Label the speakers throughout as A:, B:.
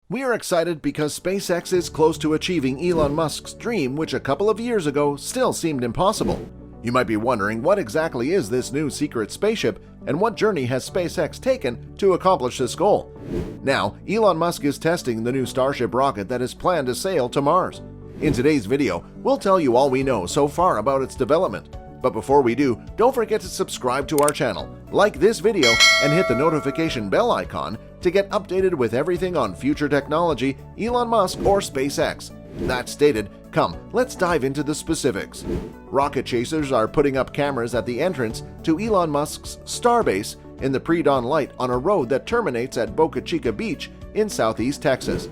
A: We are excited because SpaceX is close to achieving Elon Musk's dream, which a couple of years ago still seemed impossible. You might be wondering, what exactly is this new secret spaceship, and what journey has SpaceX taken to accomplish this goal? Now, Elon Musk is testing the new Starship rocket that is planned to sail to Mars. In today's video, we'll tell you all we know so far about its development. But before we do, don't forget to subscribe to our channel, like this video, and hit the notification bell icon to get updated with everything on future technology, Elon Musk, or SpaceX. That stated, come, let's dive into the specifics. Rocket chasers are putting up cameras at the entrance to Elon Musk's Starbase in the pre-dawn light on a road that terminates at Boca Chica Beach in southeast Texas.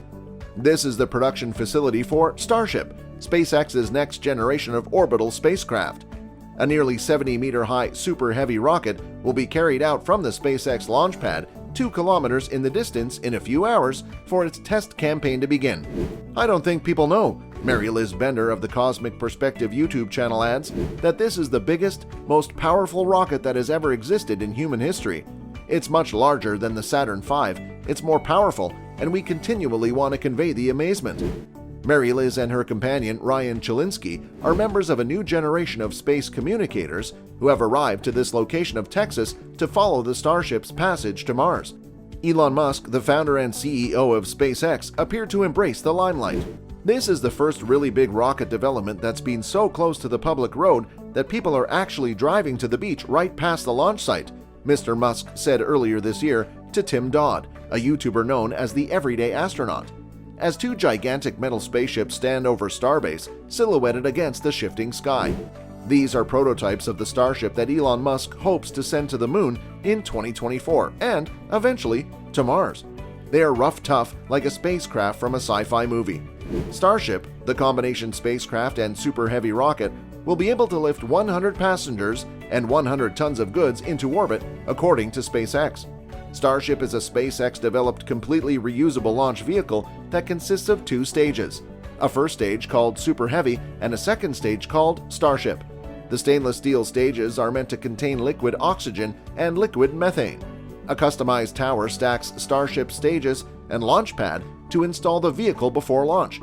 A: This is the production facility for Starship, SpaceX's next generation of orbital spacecraft. A nearly 70-meter-high Super Heavy rocket will be carried out from the SpaceX launch pad 2 kilometers in the distance in a few hours for its test campaign to begin. I don't think people know, Mary Liz Bender of the Cosmic Perspective YouTube channel adds, that this is the biggest, most powerful rocket that has ever existed in human history. It's much larger than the Saturn V, it's more powerful, and we continually want to convey the amazement. Mary Liz and her companion Ryan Chilinsky are members of a new generation of space communicators who have arrived to this location of Texas to follow the Starship's passage to Mars. Elon Musk, the founder and CEO of SpaceX, appeared to embrace the limelight. This is the first really big rocket development that's been so close to the public road that people are actually driving to the beach right past the launch site, Mr. Musk said earlier this year to Tim Dodd, a YouTuber known as the Everyday Astronaut, as 2 gigantic metal spaceships stand over Starbase, silhouetted against the shifting sky. These are prototypes of the Starship that Elon Musk hopes to send to the moon in 2024 and, eventually, to Mars. They are rough tough like a spacecraft from a sci-fi movie. Starship, the combination spacecraft and super heavy rocket, will be able to lift 100 passengers and 100 tons of goods into orbit, according to SpaceX. Starship is a SpaceX-developed completely reusable launch vehicle that consists of 2 stages, a first stage called Super Heavy and a second stage called Starship. The stainless steel stages are meant to contain liquid oxygen and liquid methane. A customized tower stacks Starship stages and launch pad to install the vehicle before launch.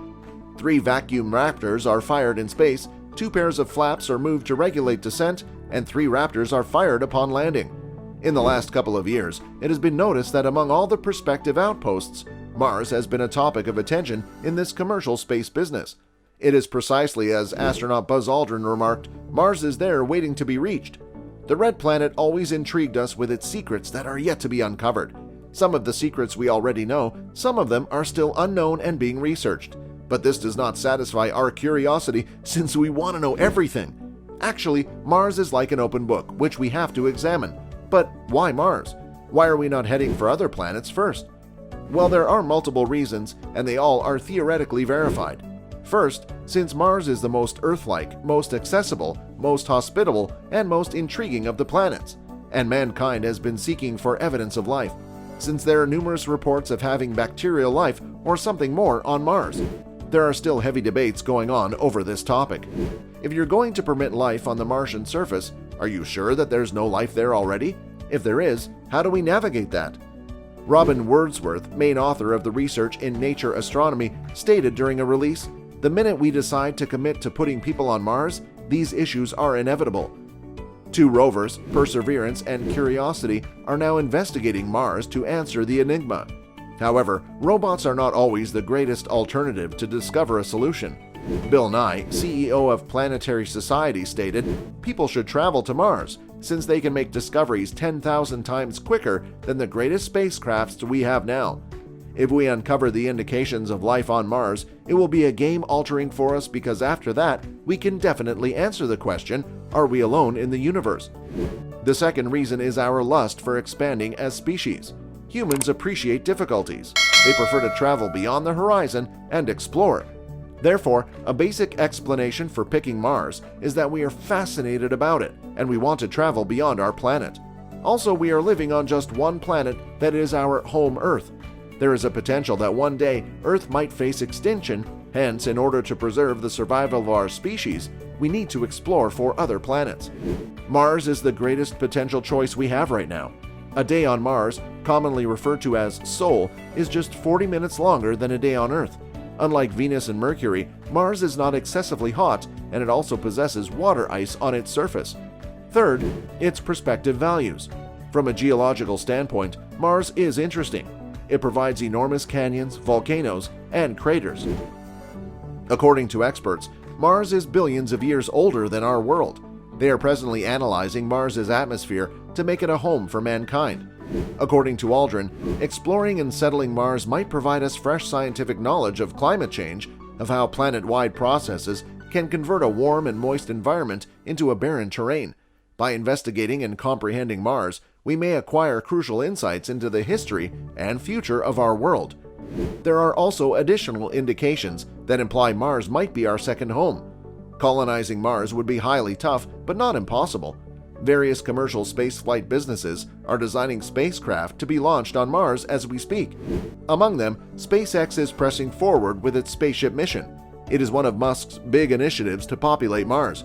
A: 3 vacuum Raptors are fired in space, 2 pairs of flaps are moved to regulate descent, and 3 Raptors are fired upon landing. In the last couple of years, it has been noticed that among all the prospective outposts, Mars has been a topic of attention in this commercial space business. It is precisely as astronaut Buzz Aldrin remarked, Mars is there waiting to be reached. The red planet always intrigued us with its secrets that are yet to be uncovered. Some of the secrets we already know, some of them are still unknown and being researched. But this does not satisfy our curiosity since we want to know everything. Actually, Mars is like an open book, which we have to examine. But why Mars? Why are we not heading for other planets first? Well, there are multiple reasons, and they all are theoretically verified. First, since Mars is the most Earth-like, most accessible, most hospitable, and most intriguing of the planets, and mankind has been seeking for evidence of life, since there are numerous reports of having bacterial life or something more on Mars. There are still heavy debates going on over this topic. If you're going to permit life on the Martian surface, are you sure that there's no life there already? If there is, how do we navigate that? Robin Wordsworth, main author of the research in Nature Astronomy, stated during a release, "The minute we decide to commit to putting people on Mars, these issues are inevitable." 2 rovers, Perseverance and Curiosity, are now investigating Mars to answer the enigma. However, robots are not always the greatest alternative to discover a solution. Bill Nye, CEO of Planetary Society, stated, "People should travel to Mars, since they can make discoveries 10,000 times quicker than the greatest spacecrafts we have now. If we uncover the indications of life on Mars, it will be a game-altering for us because after that, we can definitely answer the question, are we alone in the universe?" The second reason is our lust for expanding as species. Humans appreciate difficulties. They prefer to travel beyond the horizon and explore. Therefore, a basic explanation for picking Mars is that we are fascinated about it, and we want to travel beyond our planet. Also, we are living on just one planet that is our home Earth. There is a potential that one day Earth might face extinction, hence, in order to preserve the survival of our species, we need to explore for other planets. Mars is the greatest potential choice we have right now. A day on Mars, commonly referred to as Sol, is just 40 minutes longer than a day on Earth. Unlike Venus and Mercury, Mars is not excessively hot, and it also possesses water ice on its surface. Third, its prospective values. From a geological standpoint, Mars is interesting. It provides enormous canyons, volcanoes, and craters. According to experts, Mars is billions of years older than our world. They are presently analyzing Mars's atmosphere to make it a home for mankind. According to Aldrin, exploring and settling Mars might provide us fresh scientific knowledge of climate change, of how planet-wide processes can convert a warm and moist environment into a barren terrain. By investigating and comprehending Mars, we may acquire crucial insights into the history and future of our world. There are also additional indications that imply Mars might be our second home. Colonizing Mars would be highly tough, but not impossible. Various commercial spaceflight businesses are designing spacecraft to be launched on Mars as we speak. Among them, SpaceX is pressing forward with its spaceship mission. It is one of Musk's big initiatives to populate Mars.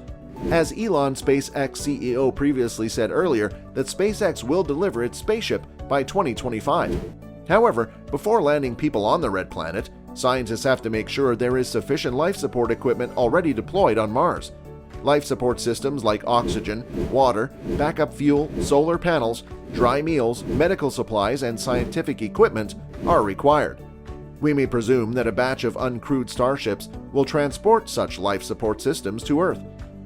A: As Elon, SpaceX CEO, previously said earlier that SpaceX will deliver its spaceship by 2025. However, before landing people on the Red Planet, scientists have to make sure there is sufficient life support equipment already deployed on Mars. Life support systems like oxygen, water, backup fuel, solar panels, dry meals, medical supplies, and scientific equipment are required. We may presume that a batch of uncrewed starships will transport such life support systems to Earth.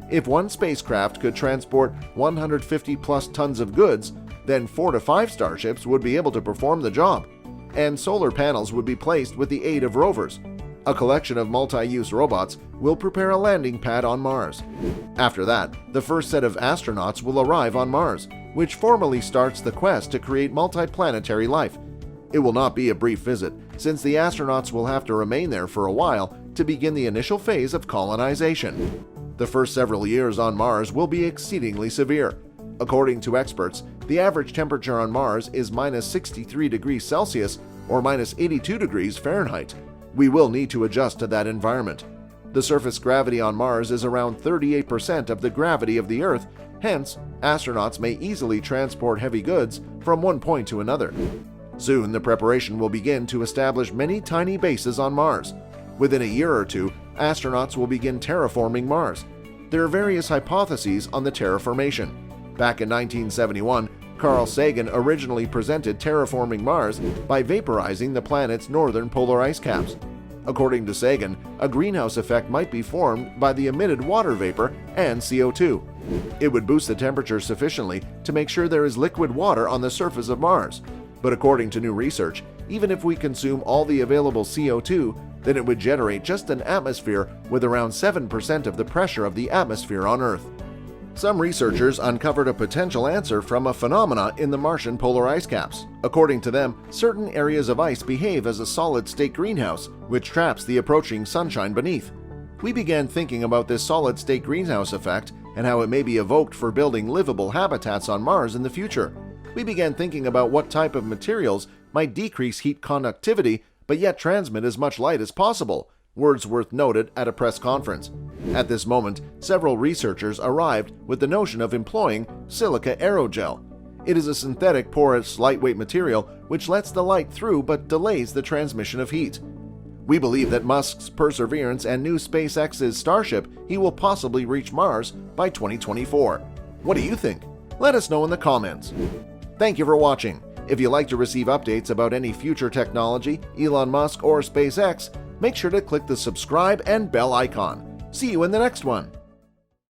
A: If one spacecraft could transport 150-plus tons of goods, then 4 to 5 starships would be able to perform the job, and solar panels would be placed with the aid of rovers. A collection of multi-use robots will prepare a landing pad on Mars. After that, the first set of astronauts will arrive on Mars, which formally starts the quest to create multiplanetary life. It will not be a brief visit, since the astronauts will have to remain there for a while to begin the initial phase of colonization. The first several years on Mars will be exceedingly severe. According to experts, the average temperature on Mars is minus 63 degrees Celsius or minus 82 degrees Fahrenheit. We will need to adjust to that environment. The surface gravity on Mars is around 38% of the gravity of the Earth, hence, astronauts may easily transport heavy goods from one point to another. Soon, the preparation will begin to establish many tiny bases on Mars. Within a year or two, astronauts will begin terraforming Mars. There are various hypotheses on the terraformation. Back in 1971, Carl Sagan originally presented terraforming Mars by vaporizing the planet's northern polar ice caps. According to Sagan, a greenhouse effect might be formed by the emitted water vapor and CO2. It would boost the temperature sufficiently to make sure there is liquid water on the surface of Mars. But according to new research, even if we consume all the available CO2, then it would generate just an atmosphere with around 7% of the pressure of the atmosphere on Earth. Some researchers uncovered a potential answer from a phenomena in the Martian polar ice caps. According to them, certain areas of ice behave as a solid-state greenhouse, which traps the approaching sunshine beneath. We began thinking about this solid-state greenhouse effect and how it may be evoked for building livable habitats on Mars in the future. We began thinking about what type of materials might decrease heat conductivity but yet transmit as much light as possible, Wordsworth noted at a press conference. At this moment, several researchers arrived with the notion of employing silica aerogel. It is a synthetic, porous, lightweight material which lets the light through but delays the transmission of heat. We believe that Musk's Perseverance and new SpaceX's Starship, he will possibly reach Mars by 2024. What do you think? Let us know in the comments. Thank you for watching. If you'd like to receive updates about any future technology, Elon Musk, or SpaceX, make sure to click the subscribe and bell icon. See you in the next one.